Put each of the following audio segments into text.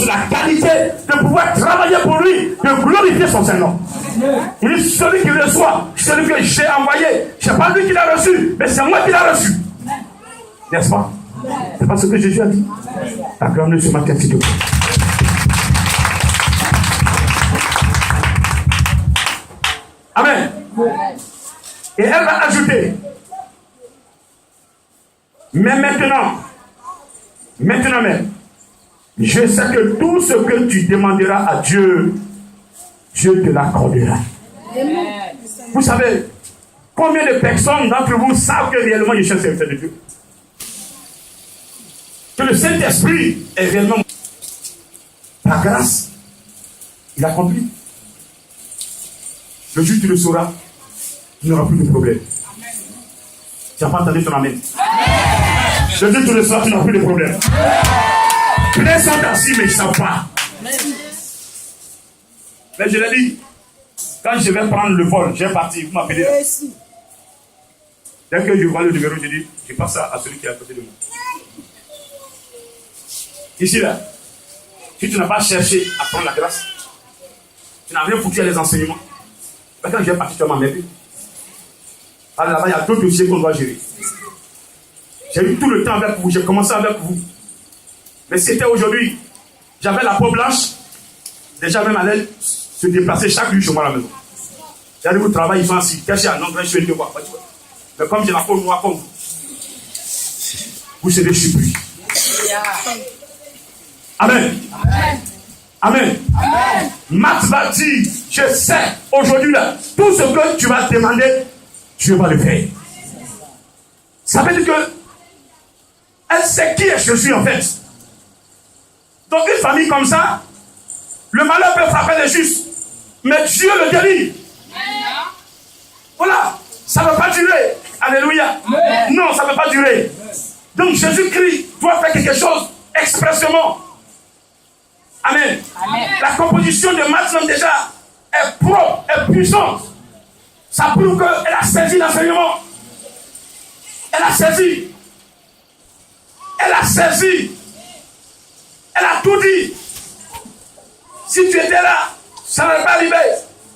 toute la qualité de pouvoir travailler pour lui, de glorifier son Seigneur. Il dit, celui qui reçoit, celui que j'ai envoyé, c'est pas lui qui l'a reçu, mais c'est moi qui l'a reçu. N'est-ce pas? C'est pas ce que Jésus a dit. Acclamez ce matin, s'il te plaît. Amen. Et elle va ajouter, mais maintenant même, je sais que tout ce que tu demanderas à Dieu, Dieu te l'accordera. Vous savez, combien de personnes d'entre vous savent que réellement je suis un serviteur de Dieu? Que le Saint-Esprit est réellement par grâce, il accomplit. Le jour où tu le sauras, tu n'auras plus de problème. Tu n'as pas entendu ton amen. Le jour où tu le sauras, tu n'auras plus de problème. Plein sont assis, mais ils ne savent pas. Mais je l'ai dit, quand je vais prendre le vol, j'ai parti, vous m'appelez là. Dès que je vois le numéro, je dis, je passe ça à celui qui est à côté de moi. Ici, là, si tu n'as pas cherché à prendre la grâce, tu n'as rien foutu à les enseignements. Mais quand je vais partir, tu vas m'emmerder. Alors là-bas, il y a d'autres dossiers qu'on doit gérer. J'ai eu tout le temps avec vous, j'ai commencé avec vous. Mais c'était aujourd'hui, j'avais la peau blanche, déjà même allait se déplacer chaque nuit chez moi à la maison. J'arrive au travail, ils sont assis, cachés à l'endroit, je fais le devoir. Mais comme j'ai la peau noire comme vous serez surpris. Amen. Amen. Amen. Max va dire, je sais, aujourd'hui là, tout ce que tu vas demander, Dieu va le faire. Ça veut dire que elle sait qui je suis en fait. Donc une famille comme ça, le malheur peut frapper les justes, mais Dieu le guérit. Voilà, ça ne va pas durer. Alléluia. Non, ça ne va pas durer. Donc Jésus-Christ doit faire quelque chose expressément. Amen. Amen. La composition de Matt déjà est propre, est puissante. Ça prouve qu'elle a saisi l'enseignement. Elle a saisi. Elle a saisi. Elle a tout dit. Si tu étais là, ça n'aurait pas arrivé.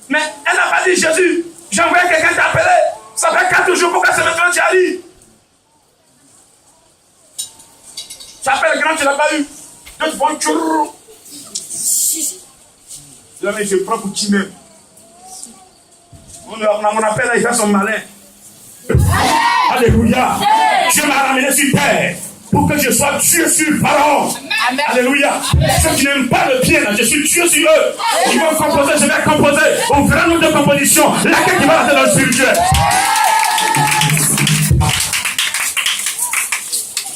Mais elle n'a pas dit Jésus, j'ai envoyé quelqu'un t'appeler. Ça fait 4 jours, pourquoi c'est maintenant que tu arrives? Tu appelles le grand, tu ne l'as pas eu. Donc tu prends tchourou. Là, mais je prends pour qui même. On appelle là, il fait son malin. Alléluia. Dieu m'a ramené sur terre pour que je sois Dieu sur Pharaon. Alléluia. Ceux qui n'aiment pas le bien, je suis Dieu sur eux. Ils vont composer, je vais composer au grand nombre de compositions. Laquelle qui va rester dans le spirituel.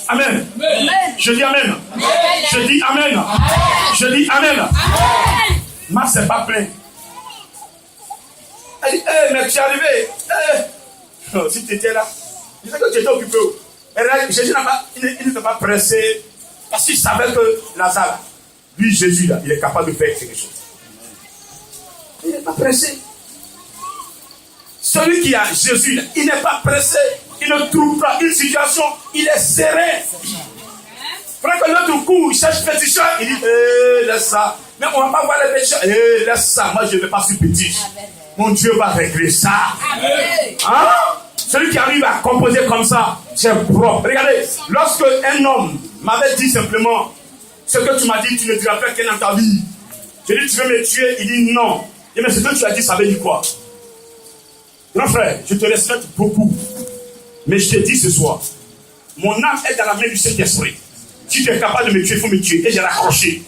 Amen. Je dis Amen. Je dis Amen. Je dis Amen. Ma c'est pas plein. Elle dit, mais tu es arrivé. Oh, si tu étais là, je sais que tu étais occupé. Jésus il ne t'a pas pressé. Parce qu'il savait que Lazare, lui, Jésus, là, il est capable de faire quelque chose. Il n'est pas pressé. Celui qui a Jésus, là, il n'est pas pressé. Il ne trouve pas une situation. Il est serein. Frère, que l'autre coup, il cherche pétition, il dit, laisse ça. Mais on ne va pas voir les pétitions. Laisse ça. Moi, je ne vais pas sur petit. Mon Dieu va régler ça. Hein? Celui qui arrive à composer comme ça, c'est propre. Regardez, lorsque un homme m'avait dit simplement, ce que tu m'as dit, tu ne diras pas rien dans ta vie. Je dis, tu veux me tuer? Il dit non. Et mais ce que tu as dit, ça veut dire quoi? Grand frère, je te respecte beaucoup. Mais je te dis ce soir, mon âme est dans la main du Saint-Esprit. Si tu es capable de me tuer, il faut me tuer. Et j'ai raccroché.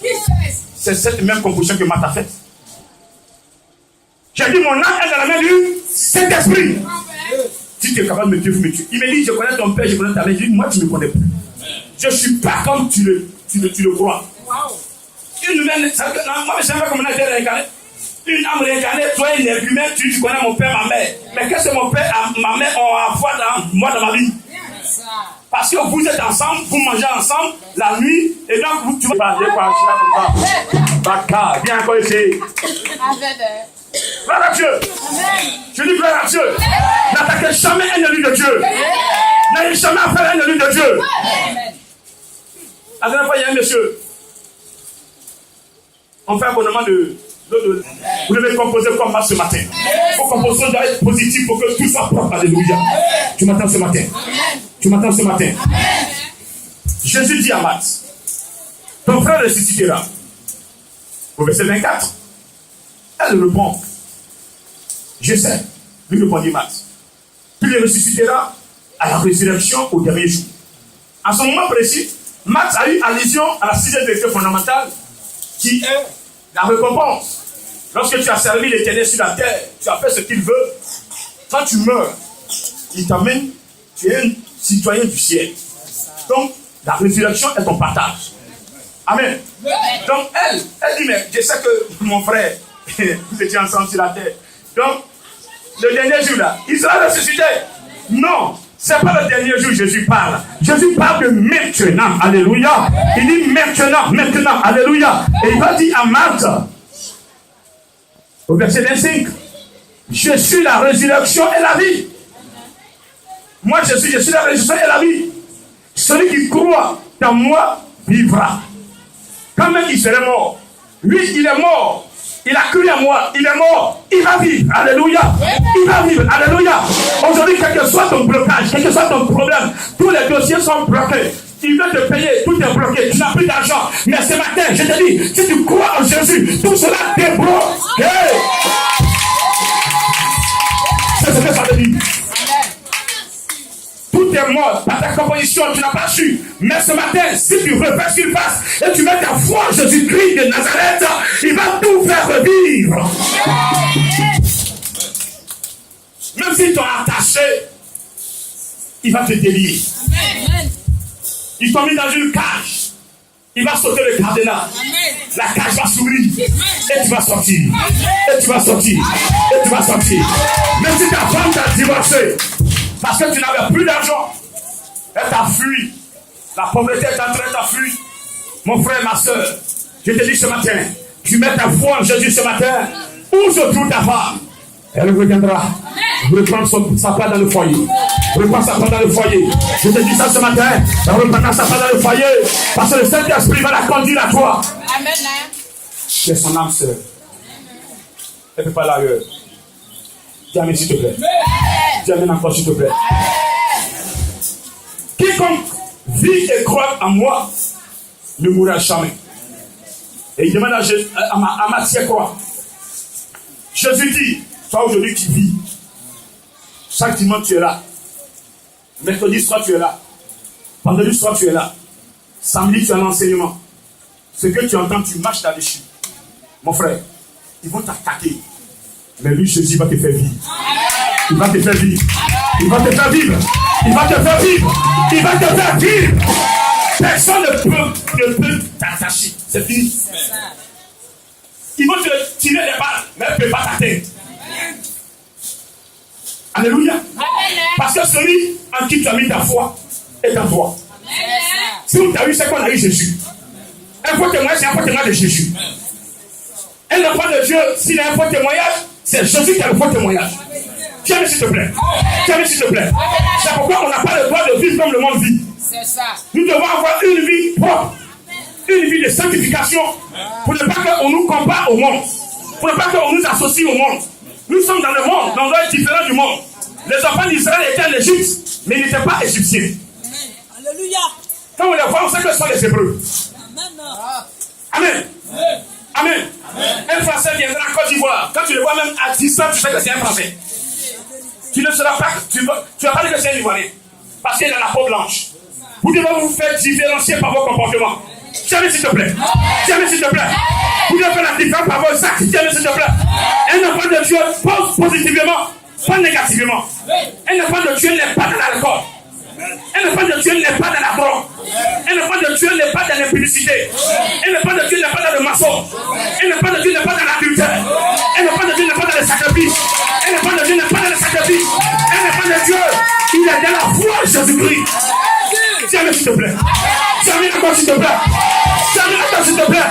C'est cette même composition que Martha a faite. J'ai dit, mon âme est dans la main du Saint-Esprit. Si tu es capable de me tuer, il faut me tuer. Il me dit, je connais ton père, je connais ta mère. Je dis, moi, tu ne me connais plus. Je ne suis pas comme tu le crois. Une humaine, moi, je ne sais pas comment on a été réincarné. Une âme réincarnée, toi, un être humain, tu connais mon père, ma mère. Mais qu'est-ce que mon père et ma mère ont à voir moi dans ma vie? Parce que vous êtes ensemble, vous mangez ensemble la nuit, et donc vous, tu vas parler comme ça. Baka, viens encore ici. Gloire à Dieu. Je dis gloire à Dieu. N'attaquez jamais un élu de Dieu. N'ayez jamais affaire à un élu de Dieu. La dernière fois, il y a un monsieur. On fait un abonnement de vous devez composer comme moi ce matin. Vos compositions doivent être positives pour que tout soit propre. Alléluia. Tu m'entends ce matin? Tu m'entends ce matin? Jésus dit à Matthe, ton frère ressuscitera. Au verset 24. Elle répond, je sais. Lui répondit Matthe. Puis il ressuscitera à la résurrection au dernier jour. À ce moment précis, Matthe a eu allusion à la sixième vérité fondamentale qui est la récompense. Lorsque tu as servi l'Éternel sur la terre, tu as fait ce qu'il veut. Quand tu meurs, il t'amène, tu es un citoyen du ciel. Donc, la résurrection est ton partage. Amen. Donc, elle dit, mais je sais que mon frère, vous étiez ensemble sur la terre. Donc, le dernier jour là, il sera ressuscité. Non, c'est pas le dernier jour Jésus parle. Jésus parle de maintenant. Alléluia. Il dit maintenant. Alléluia. Et il va dire à Marthe, au verset 25, je suis la résurrection et la vie. Moi, je suis la résurrection et la vie. Celui qui croit dans moi vivra. Quand même il serait mort. Lui, il est mort. Il a cru à moi. Il est mort. Il va vivre. Alléluia. Il va vivre. Alléluia. Aujourd'hui, quel que soit ton blocage, quel que soit ton problème, tous les dossiers sont bloqués. Il veut te payer, tout est bloqué, tu n'as plus d'argent. Mais ce matin, je te dis, si tu crois en Jésus, tout cela débloque. Hey! C'est ce que ça veut dire. Tout est mort par ta composition, tu n'as pas su. Mais ce matin, si tu refais surface et tu mets ta foi en Jésus-Christ de Nazareth, il va tout faire revivre. Même s'ils t'ont attaché, il va te délier. Ils t'ont mis dans une cage. Il va sauter le cadenas. La cage va s'ouvrir. Et tu vas sortir. Et tu vas sortir. Et tu vas sortir. Même si ta femme t'a divorcé, parce que tu n'avais plus d'argent, elle t'a fui. La pauvreté est en train de t'enfuir. Mon frère, ma soeur, je te dis ce matin, tu mets ta foi en Jésus ce matin. Où se trouve ta femme? Elle reviendra. Reprendre sa part dans le foyer. Reprendre sa part dans le foyer. Je te dis ça ce matin. Elle reprendra sa part dans le foyer. Parce que le Saint-Esprit va la conduire à toi. Amen. C'est son âme sœur. Elle ne peut pas aller ailleurs. Dis amen s'il te plaît. Dis amen encore s'il te plaît. Quiconque vit et croit en moi ne mourra jamais. Et il demande à Matthieu quoi? Jésus dit, toi aujourd'hui qui vis, chaque dimanche tu es là, mercredi soir tu es là, vendredi soir tu es là, samedi tu as l'enseignement. Ce que tu entends, tu marches là-dessus. Mon frère, ils vont t'attaquer. Mais lui, Jésus va te faire vivre. Il va te faire vivre. Il va te faire vivre. Il va te faire vivre. Il va te faire vivre. Personne ne peut t'attacher. C'est fini. Ils vont te tirer des balles, mais ils ne peuvent pas t'atteindre. Alléluia. Parce que celui en qui tu as mis ta foi est en toi. Si tu as eu ce qu'on a eu Jésus, un faux témoignage, c'est un faux témoignage de Jésus. Un enfant de Dieu, s'il a un faux témoignage, c'est Jésus qui a le faux témoignage. Tiens-le s'il te plaît. Tiens-le s'il te plaît. C'est pourquoi on n'a pas le droit de vivre comme le monde vit. C'est ça. Nous devons avoir une vie propre. Une vie de sanctification. Pour ne pas qu'on nous compare au monde. Pour ne pas qu'on nous associe au monde. Nous sommes dans le monde, dans un monde différent du monde. Les enfants d'Israël étaient en Égypte, mais ils n'étaient pas égyptiens. Alléluia. Quand on les voit, on sait que ce sont les Hébreux. Amen. Amen. Un Français viendra en Côte d'Ivoire. Quand tu le vois même à distance, tu sais que c'est un Français. Tu ne seras pas, tu vas pas dire que c'est un Ivoirien. Parce qu'il a la peau blanche. Vous devez vous faire différencier par vos comportements. Tiens-le s'il te plaît. Tiens-le s'il te plaît. Vous devez faire la différence par vos actes. Tiens-le s'il te plaît. Un enfant de Dieu pense positivement, pas négativement. Un enfant de Dieu n'est pas dans l'alcool. Un enfant de Dieu n'est pas dans la drogue. Un enfant de Dieu n'est pas dans l'impudicité. Un enfant de Dieu n'est pas dans le mensonge. Un enfant de Dieu n'est pas dans l'adultère. Un enfant de Dieu n'est pas dans les sacrifices. Un enfant de Dieu n'est pas dans les sacrifices. Un enfant de Dieu, il est dans la foi de Jésus-Christ. Tiens-le s'il te plaît. Tiens-le encore s'il te plaît. Tiens-le encore s'il te plaît.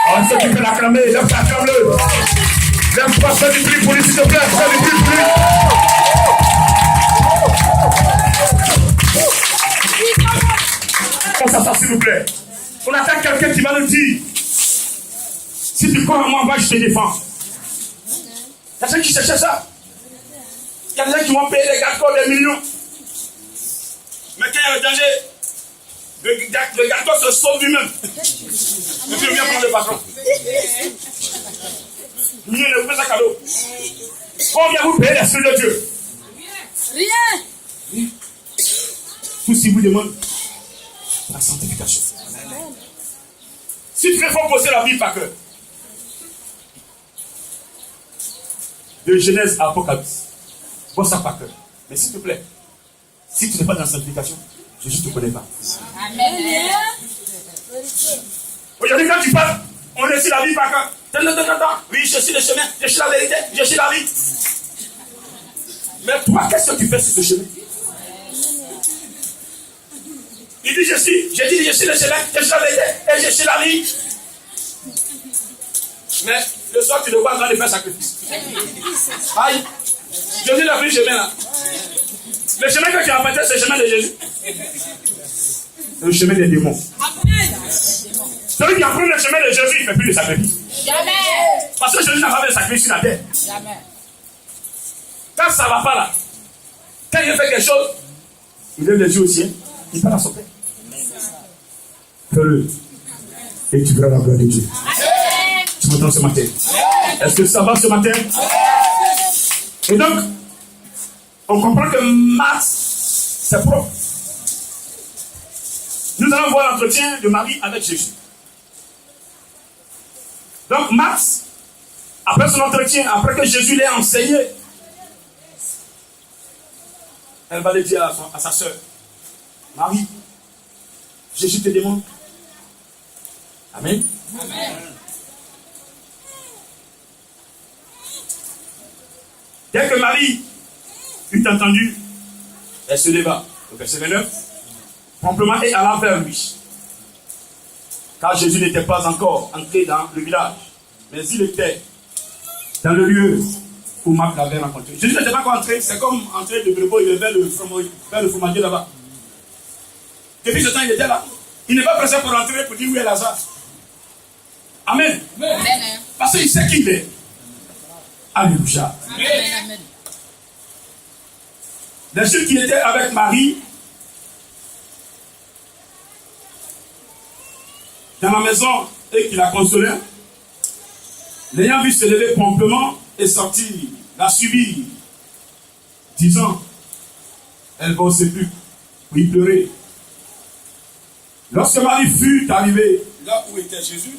Oh, ceux qui peuvent l'acclamer, lève-toi, acclame-le. Lève-toi, fais du bruit pour lui s'il te plaît. Fais du bruit pour lui. On s'assoit s'il vous plaît. On attend quelqu'un qui va nous dire Si tu crois en moi, va, je te défends. Il y a ceux qui cherchaient ça. Il y a des gens qui vont payer les gardes-corps des millions. Mais quand il y a le danger, le garde-corps se sauve lui-même. Et puis il vient prendre le patron. Il ne vous fait ça cadeau. Combien vous payez l'Esprit de Dieu? Rien. Tout ce qui vous demande, la sanctification. Si tu veux, il faut poser la Bible par cœur. De Genèse à Apocalypse. Pose ça par cœur. Mais s'il te plaît, si tu n'es pas dans la sanctification, Jésus ne te connaît pas. Amen. Aujourd'hui, quand tu parles, on est sur la Bible par cœur. Oui, je suis le chemin, je suis la vérité, je suis la vie. Mais toi, qu'est-ce que tu fais sur ce chemin? Il dit je suis le chemin, je suis la vérité et je suis la vie. Mais le soir, tu le vois en train de faire sacrifice. Aïe, Jésus n'a pris le chemin là. Le chemin que tu as apporté, c'est le chemin de Jésus. C'est le chemin des démons. Celui qui a pris le chemin de Jésus, il ne fait plus de sacrifice. Jamais. Parce que Jésus n'a pas fait de sacrifice sur la terre. Jamais. Quand ça ne va pas là, quand il fait quelque chose, il lève les yeux au ciel, il parle à son Père. Fais-le. Et tu verras la gloire de Dieu. Tu m'entends ce matin? Est-ce que ça va ce matin? Et donc, on comprend que Marthe, c'est propre. Nous allons voir l'entretien de Marie avec Jésus. Donc, Marthe, après son entretien, après que Jésus l'ait enseigné, elle va le dire à sa soeur, Marie, Jésus te demande. Amen. Amen. Dès que Marie eut entendu, elle se leva. Au verset 29, promptement et alla vers lui. Car Jésus n'était pas encore entré dans le village, mais il était dans le lieu où Marc l'avait rencontré. Jésus n'était pas encore entré, c'est comme entrer de Brébeau, il est vers le fromager là-bas. Depuis ce temps, il était là. Il n'est pas pressé pour rentrer pour dire où est Lazare. Amen. Amen. Parce qu'il sait qui il est. Alléluia. Amen. Les ceux qui étaient avec Marie dans la maison et qui la consolaient, l'ayant vu se lever promptement et sortir, la suivit, disant, elle va au sépulcre pour y pleurer. Lorsque Marie fut arrivée là où était Jésus,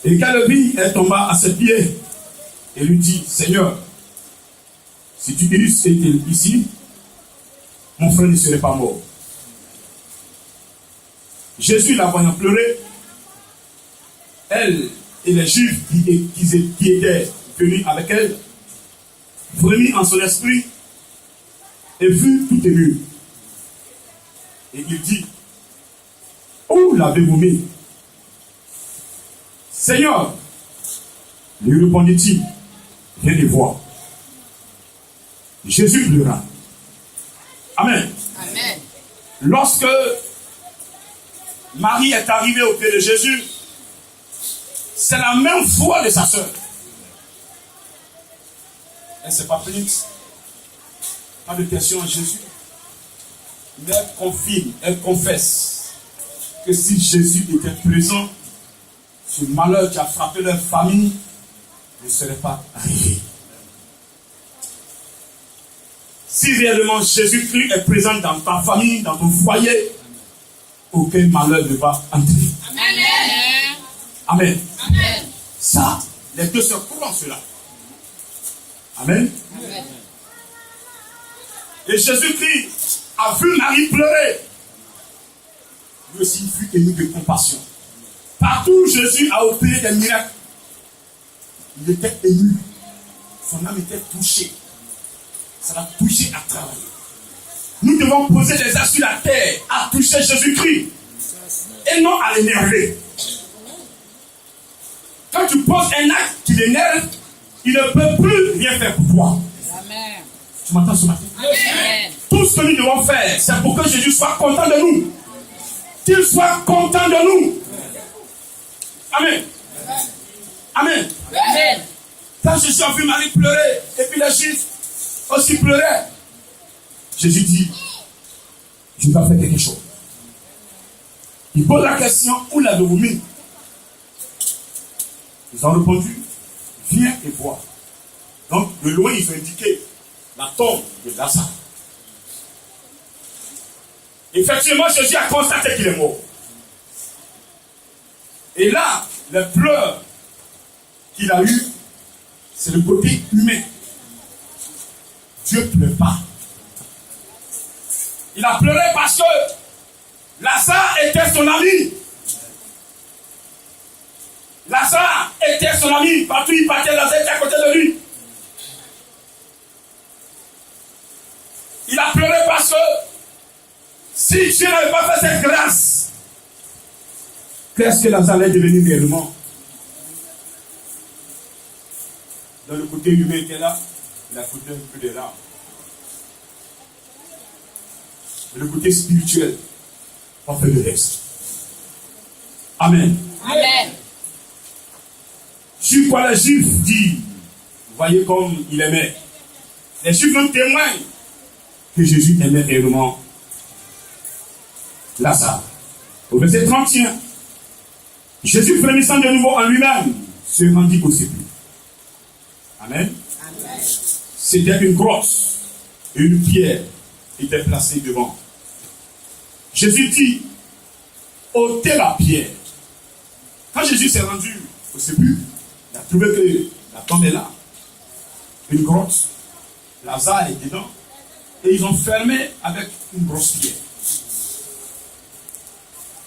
et qu'elle le vit, elle tomba à ses pieds et lui dit, Seigneur, si tu eusses été ici, mon frère ne serait pas mort. Jésus, la voyant pleurer, elle et les Juifs qui étaient venus avec elle, frémit en son esprit et fut tout ému. Et il dit, où l'avez-vous mis? Seigneur, lui répondit-il, viens les voir. Jésus pleura. Amen. Amen. Lorsque Marie est arrivée au pied de Jésus, c'est la même foi de sa sœur. Elle ne s'est pas plainte. Pas de question à Jésus. Mais elle confirme, elle confesse que si Jésus était présent, ce malheur qui a frappé leur famille ne serait pas arrivé. Si réellement Jésus-Christ est présent dans ta famille, dans ton foyer, aucun malheur ne va entrer. Amen. Amen. Amen. Ça, les deux sœurs croient en cela. Amen. Amen. Et Jésus-Christ a vu Marie pleurer. Lui aussi fut ému de compassion. Partout où Jésus a opéré des miracles, il était ému. Son âme était touchée. Ça l'a touché à travailler. Nous devons poser les actes sur la terre à toucher Jésus-Christ et non à l'énerver. Quand tu poses un acte qui l'énerve, il ne peut plus rien faire pour toi. Amen. Tu m'entends ce matin? Amen. Tout ce que nous devons faire, c'est pour que Jésus soit content de nous. Qu'il soit content de nous. Amen. Quand Jésus a vu Marie pleurer, et puis les Juifs aussi pleuraient, Jésus dit, je dois faire quelque chose. Il pose la question, où l'avez-vous mis? Ils ont répondu, viens et vois. Donc, de loin, ils ont indiqué la tombe de Lazare. Effectivement, Jésus a constaté qu'il est mort. Et là, les pleurs qu'il a eu, c'est le côté humain. Dieu ne pleure pas. Il a pleuré parce que Lazare était son ami. Lazare était son ami. Partout il partait, Lazare était à côté de lui. Il a pleuré parce que si Dieu n'avait pas fait cette grâce, qu'est-ce que Lazare allait devenir réellement? Dans le côté humain qui est là, il a coûté un peu de larmes. Et le côté spirituel, on fait le reste. Amen. Amen. Sur quoi les Juifs disent, vous voyez comme il aimait. Les Juifs nous témoignent que Jésus aimait réellement Lazare. Au verset 31, Jésus, frémissant de nouveau en lui-même, se rendit au sépulcre. Amen. Amen. C'était une grotte et une pierre était placée devant. Jésus dit, ôtez la pierre. Quand Jésus s'est rendu au sépulcre, il a trouvé que la tombe est là. Une grotte. Lazare est dedans. Et ils ont fermé avec une grosse pierre.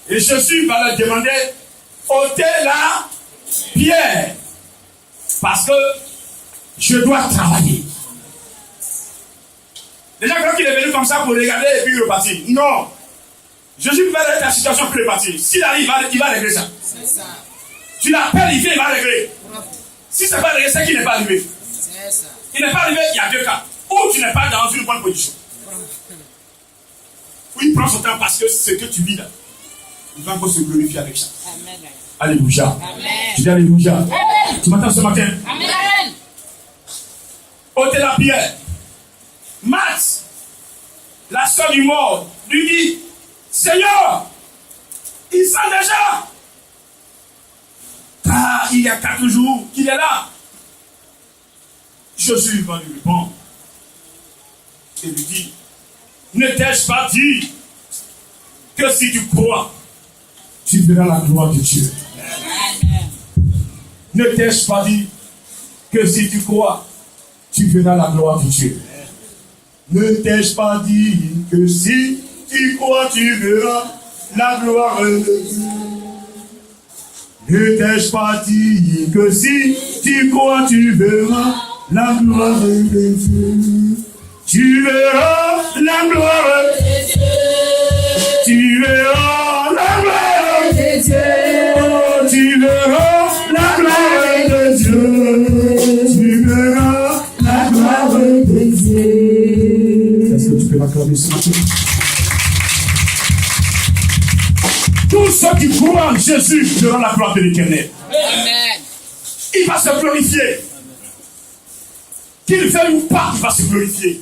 Et Jésus va leur demander, ôtez la pierre. Parce que je dois travailler. Les gens croient qu'il est venu comme ça pour regarder et puis repartir. Non. Jésus va être la situation pour repartir. S'il arrive, il va régler ça. C'est ça. Tu l'appelles, il vient, il va régler. Si ce n'est pas réglé, c'est qu'il n'est pas arrivé. C'est ça. Il n'est pas arrivé, il y a deux cas. Ou tu n'es pas dans une bonne position. Ou il prend son temps parce que ce que tu vis là, il va encore se glorifier avec ça. Amen. Alléluia. Amen. Je dis Alléluia. Amen. Tu m'entends ce matin? Amen. Ôtez la pierre. Marthe, la soeur du mort, lui dit, Seigneur, il sent déjà. Car il y a 4 jours qu'il est là. Jésus va lui répondre et lui dit, ne t'ai-je pas dit que si tu crois, tu verras la gloire de Dieu. Amen. Ne t'ai-je pas dit que si tu crois, tu verras la gloire de Dieu. Ne t'ai-je pas dit que si tu crois, tu verras la gloire de Dieu. Ne t'ai-je pas dit que si tu crois, tu verras la gloire de Dieu. Tu verras la gloire de Dieu. Tu verras la gloire de Dieu. Tu verras la gloire de Dieu. Tu verras la gloire de Dieu. Est-ce que tu peux m'acclamer ce matin? Tous ceux qui croient en Jésus verront la gloire de l'Éternel. Amen. Il va se glorifier. Qu'il veuille ou pas, il va se glorifier.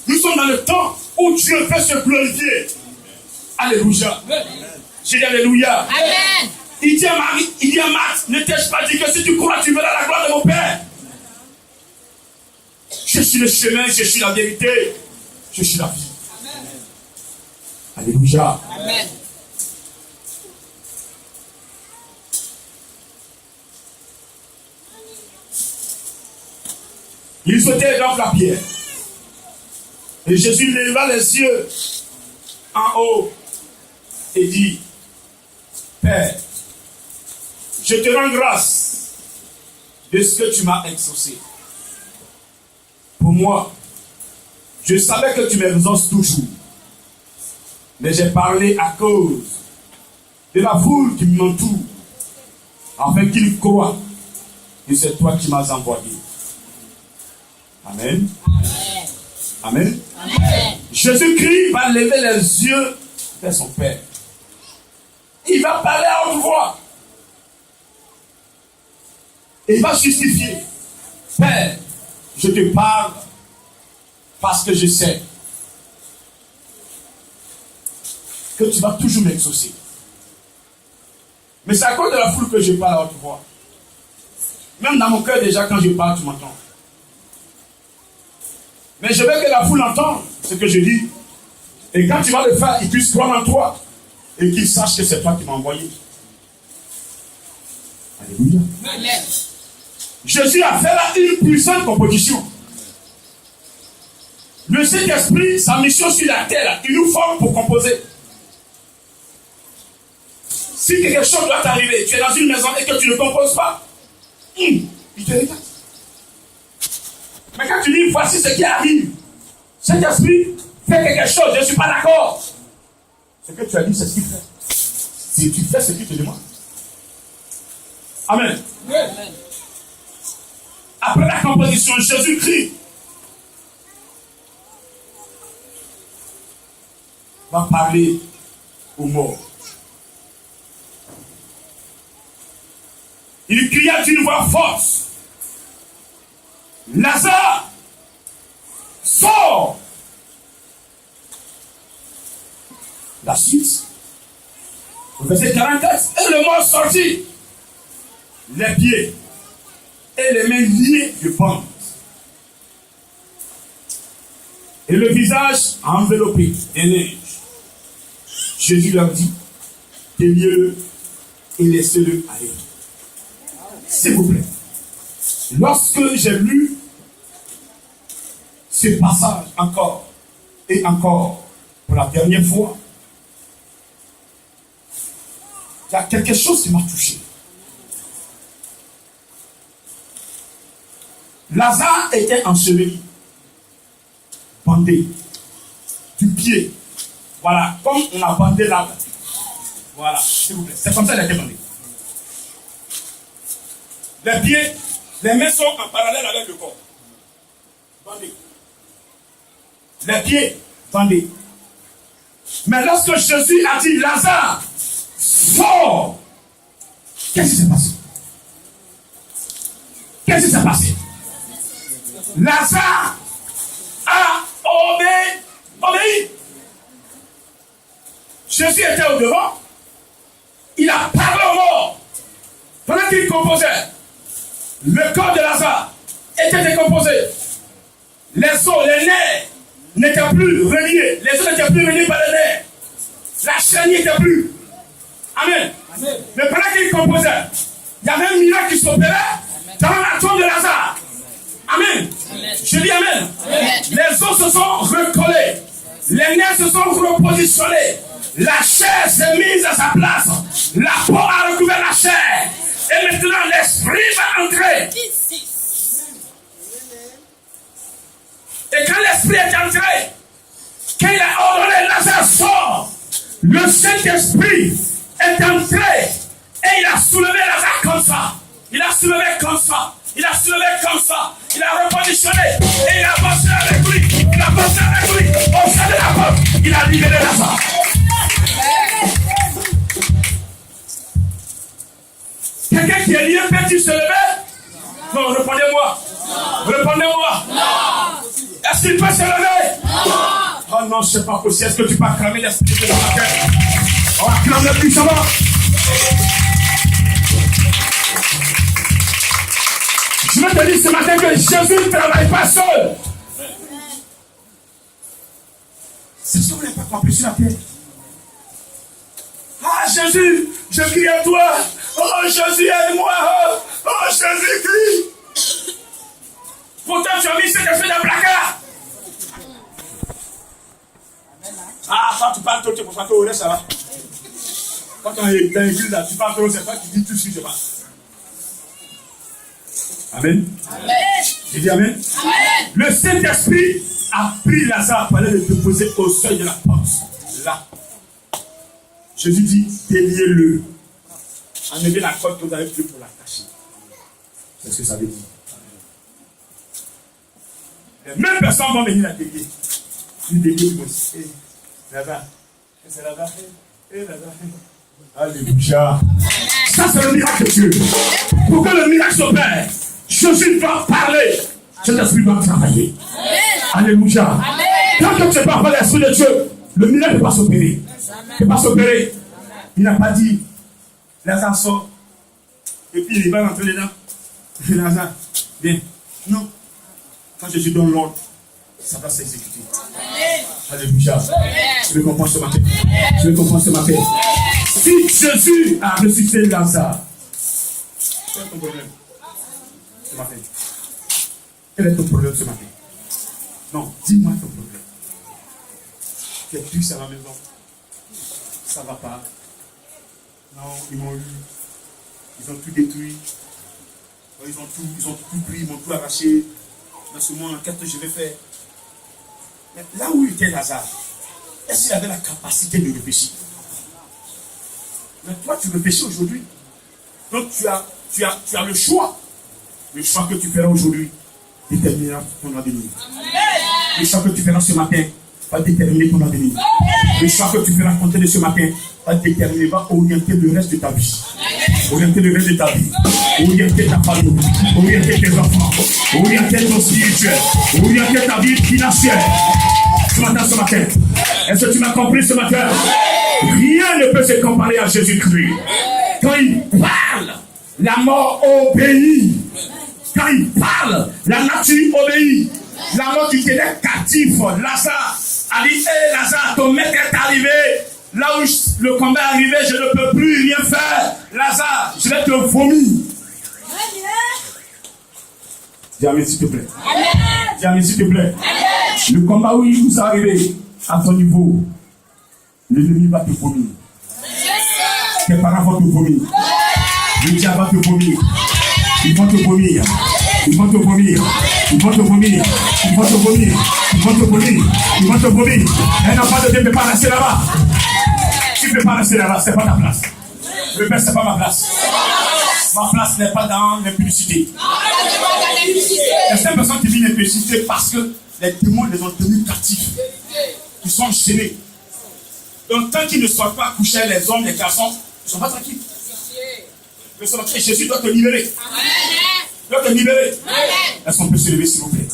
Nous sommes dans le temps où Dieu veut se glorifier. Alléluia. J'ai dit Alléluia. Amen. Il dit à Marie, il dit à Marthe, ne t'ai-je pas dit que si tu crois, tu verras la gloire de mon Père? Je suis le chemin, je suis la vérité, je suis la vie. Alléluia. Amen. Il ôtait donc la pierre. Et Jésus leva les yeux en haut et dit, Père, je te rends grâce de ce que tu m'as exaucé. Pour moi, je savais que tu m'exauces toujours. Mais j'ai parlé à cause de la foule qui m'entoure, afin qu'ils croient que c'est toi qui m'as envoyé. Amen. Amen. Amen. Jésus-Christ va lever les yeux vers son Père. Il va parler à haute voix. Et il va justifier Père, je te parle parce que je sais que tu vas toujours m'exaucer. Mais c'est à cause de la foule que je parle à haute voix. Même dans mon cœur déjà, quand je parle, tu m'entends. Mais je veux que la foule entende ce que je dis. Et quand tu vas le faire, ils puissent croire en toi. Et qu'ils sachent que c'est toi qui m'as envoyé. Alléluia. Amen. Jésus a fait là une puissante composition. Le Saint-Esprit, sa mission sur la terre, il nous forme pour composer. Si quelque chose doit t'arriver, tu es dans une maison et que tu ne composes pas, il te regarde. Mais quand tu dis, voici ce qui arrive, Saint-Esprit, fais quelque chose, je ne suis pas d'accord. Ce que tu as dit, c'est ce qu'il fait. Si tu fais ce qu'il te demande. Amen. Amen. Après la composition, Jésus-Christ va parler aux morts. Il cria d'une voix forte, Lazare, sors! La suite, au verset 44, et le mort sortit, les pieds et les mains liées de bandes, et le visage enveloppé de neige. Jésus leur dit, déliez-le et laissez-le aller. S'il vous plaît, lorsque j'ai lu ce passage encore et encore pour la dernière fois, il y a quelque chose qui m'a touché. Lazare était enseveli, bandé, du pied. Voilà, comme on a bandé l'arbre. Voilà, s'il vous plaît, c'est comme ça qu'il a été bandé. Les pieds, les mains sont en parallèle avec le corps. Bandés. Les pieds, bandés. Mais lorsque Jésus a dit, Lazare, sors! Qu'est-ce qui s'est passé? Qu'est-ce qui s'est passé? Lazare a obéi. Jésus était au devant. Il a parlé aux morts. Pendant qu'il composait, le corps de Lazare était décomposé. Les os, les nerfs n'étaient plus reliés. Les os n'étaient plus reliés par les nerfs. La chaîne n'y était plus. Amen. Amen. Mais pendant qu'il composait, il y avait un miracle qui s'opérait dans la tombe de Lazare. Amen. Amen. Je dis amen. Amen. Les os se sont recollés. Les nerfs se sont repositionnés. La chair s'est mise à sa place. La peau a recouvert la chair. Et maintenant l'esprit va entrer. Et quand l'esprit est entré, quand il a ordonné Lazare sort, le Saint-Esprit est entré et il a soulevé Lazare comme ça. Il a soulevé comme ça. Il a soulevé comme ça. Il a repositionné et il a avancé avec lui. Il a avancé avec lui. Au sein de la porte, il a libéré Lazare. Quelqu'un qui est lié peut-il se lever? Non, répondez-moi. Répondez-moi. Est-ce qu'il peut se lever? Oh non, c'est pas possible. Est-ce que tu peux acclamer l'esprit de ta tête? On acclame le puissamment. Je veux te dire ce matin que Jésus ne travaille pas seul. C'est ce que vous n'avez pas compris sur la terre. Ah Jésus, je crie à toi. Oh Jésus, aide-moi. Oh Jésus, crie. Pourtant tu as mis cet esprit dans le placard. Ah, quand tu parles trop, tu peux pas te ça va. Quand tu es dans l'église là, tu parles trop, c'est toi qui dis tout ce qui se passe. Amen. Amen. J'ai dit amen. Amen. Le Saint-Esprit a pris Lazare pour aller le déposer au seuil de la porte. Là. Jésus dit, déliez-le. Enlevez la corde que vous avez pris pour l'attacher. C'est ce que ça veut dire. Les mêmes personnes vont venir la délier. Une délier qui me dit, Lazare, c'est Lazare. Lazare. Alléluia. Ça c'est le miracle de Dieu. Pour que le miracle s'opère, Jésus doit parler. Cet esprit doit travailler. Alléluia. Amen. Quand tu parles par l'esprit de Dieu, le miracle ne peut pas s'opérer. Ne peut pas s'opérer. Il n'a pas dit, Lazare sort, et puis il va rentrer dedans. Lazare, viens. Non. Quand Jésus donne l'ordre, ça va s'exécuter. Alléluia. Je le comprends ce matin. Je le comprends ce matin. Si Jésus a ressuscité Lazare, quel est ton problème ce matin? Quel est ton problème ce matin? Non, dis-moi ton problème. Tu es triste à la maison. Ça ne va pas. Non, ils m'ont eu. Ils ont tout détruit. Ils ont tout pris, ils m'ont tout arraché. Dans ce moment, qu'est-ce que je vais faire? Mais là où était Lazare, est-ce qu'il avait la capacité de réfléchir? Mais toi, tu réfléchis aujourd'hui. Donc tu as le choix. Le choix que tu feras aujourd'hui déterminera ton avenir. Le choix que tu feras ce matin va déterminer ton avenir. Le choix que tu feras compter de ce matin va déterminer, va orienter le reste de ta vie. Orienter le reste de ta vie. Orienter ta famille. Orienter tes enfants. Orienter ton spirituel. Orienter ta vie financière. Ce matin. Est-ce que tu m'as compris ce matin? Rien ne peut se comparer à Jésus-Christ. Quand il parle, la mort obéit. Quand il parle, la nature obéit. La mort qui tenait captif, Lazare a dit, hé Lazare, ton maître est arrivé. Là où le combat est arrivé, je ne peux plus rien faire. Lazare, je vais te vomir. Dis Amen s'il te plaît. Dis Amen s'il te plaît. Le combat où il vous est arrivé, à ton niveau, l'ennemi va te vomir. Tes parents vont te vomir. Le diable va te vomir. Ils vont te vomir. Ils vont te vomir. Ils vont te vomir. Ils vont te vomir. Ils vont te vomir. Ils vont te vomir. Un enfant de Dieu ne peut pas rester là-bas. Tu ne peux pas rester là-bas. Ce n'est pas ta place. Le Père, ce n'est pas ma place. Ma place n'est pas dans l'impudicité. Il y a certaines personnes qui vivent l'impudicité parce que les démons les ont tenus captifs. Ils sont gênés. Donc, tant qu'ils ne sont pas couchés, les hommes, les garçons, ils ne sont pas tranquilles. Mais ce matin, Jésus doit te libérer. Il doit te libérer. Est-ce qu'on peut se lever, s'il vous plaît?